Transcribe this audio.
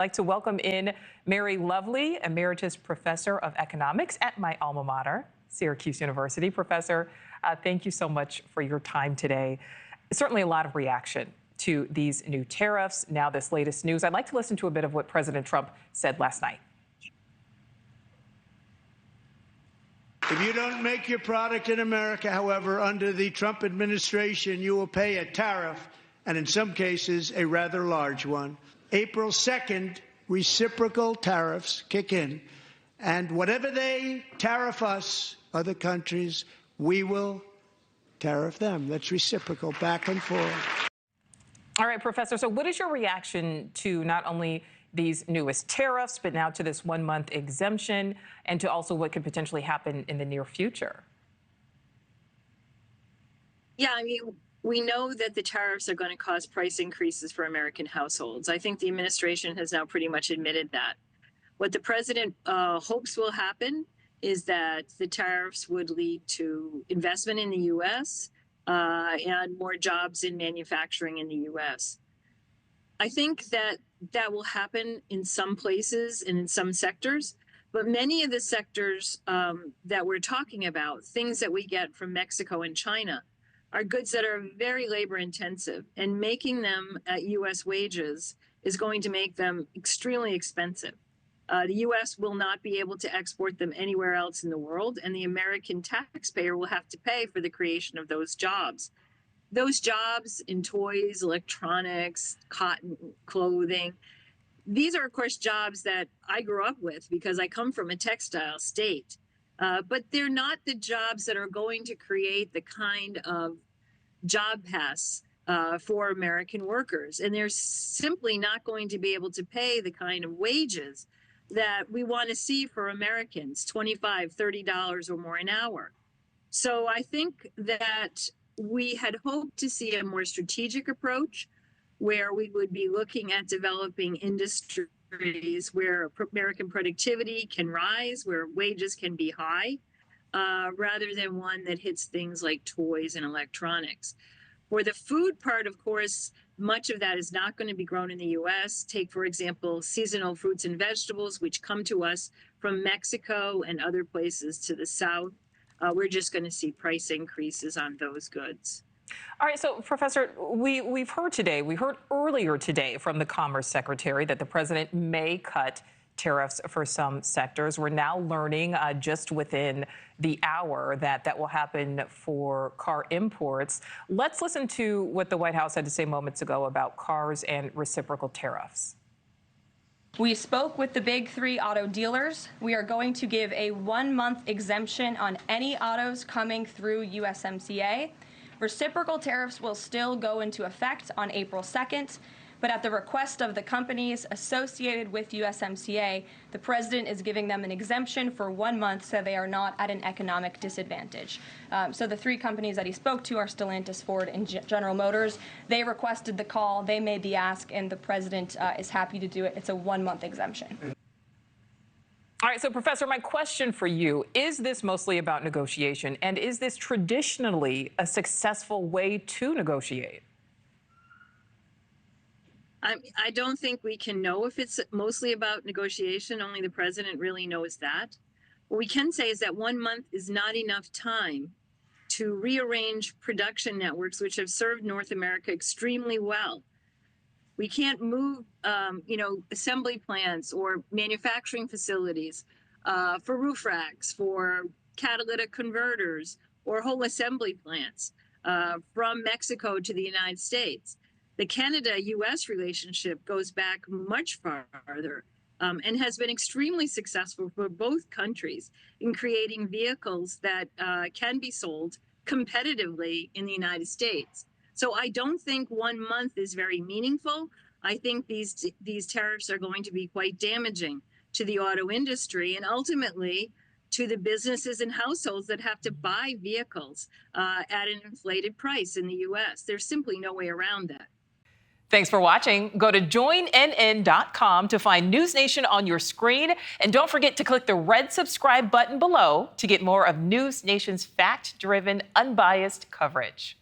I'd like to welcome in Mary Lovely, Emeritus Professor of Economics at my alma mater, Syracuse University. Professor, thank you so much for your time today. Certainly a lot of reaction to these new tariffs, now this latest news. I'd like to listen to a bit of what President Trump said last night. If you don't make your product in America, however, under the Trump administration, you will pay a tariff, and in some cases, a rather large one. April 2nd, reciprocal tariffs kick in, and whatever they tariff us, other countries, we will tariff them. That's reciprocal, back and forth. All right, Professor, so what is your reaction to not only these newest tariffs, but now to this 1-month exemption, and to also what could potentially happen in the near future? Yeah, I mean, we know that the tariffs are going to cause price increases for American households. I think the administration has now pretty much admitted that. What the president hopes will happen is that the tariffs would lead to investment in the U.S. And more jobs in manufacturing in the U.S. I think that that will happen in some places and in some sectors, but many of the sectors that we're talking about, things that we get from Mexico and China, are goods that are very labor intensive, and making them at U.S. wages is going to make them extremely expensive. The U.S. will not be able to export them anywhere else in the world, and the American taxpayer will have to pay for the creation of those jobs. Those jobs in toys, electronics, cotton, clothing, these are, of course, jobs that I grew up with because I come from a textile state. But they're not the jobs that are going to create the kind of job pass for American workers. And they're simply not going to be able to pay the kind of wages that we want to see for Americans, $25, $30 or more an hour. So I think that we had hoped to see a more strategic approach where we would be looking at developing industries where American productivity can rise, where wages can be high, rather than one that hits things like toys and electronics. For the food part, of course, much of that is not going to be grown in the U.S. Take, for example, seasonal fruits and vegetables, which come to us from Mexico and other places to the south. We're just going to see price increases on those goods. All right, so Professor, we heard earlier today from the Commerce Secretary that the president may cut tariffs for some sectors. We're now learning just within the hour that will happen for car imports. Let's listen to what the White House had to say moments ago about cars and reciprocal tariffs. We spoke with the big 3 auto dealers. We are going to give a 1-month exemption on any autos coming through USMCA. Reciprocal tariffs will still go into effect on April 2nd, but at the request of the companies associated with USMCA, the president is giving them an exemption for 1 month so they are not at an economic disadvantage. So the 3 companies that he spoke to are Stellantis, Ford, and General Motors. They requested the call, they made the ask, and the president is happy to do it. It's a 1-month exemption. All right, so Professor, my question for you, is this mostly about negotiation, and is this traditionally a successful way to negotiate? I don't think we can know if it's mostly about negotiation. Only the president really knows that. What we can say is that 1 month is not enough time to rearrange production networks, which have served North America extremely well. We can't move, assembly plants or manufacturing facilities for roof racks, for catalytic converters, or whole assembly plants from Mexico to the United States. The Canada-U.S. relationship goes back much farther and has been extremely successful for both countries in creating vehicles that can be sold competitively in the United States. So I don't think 1 month is very meaningful. I think these tariffs are going to be quite damaging to the auto industry and ultimately to the businesses and households that have to buy vehicles at an inflated price in the U.S. There's simply no way around that. Thanks for watching. Go to joinnn.com to find NewsNation on your screen. And don't forget to click the red subscribe button below to get more of NewsNation's fact-driven, unbiased coverage.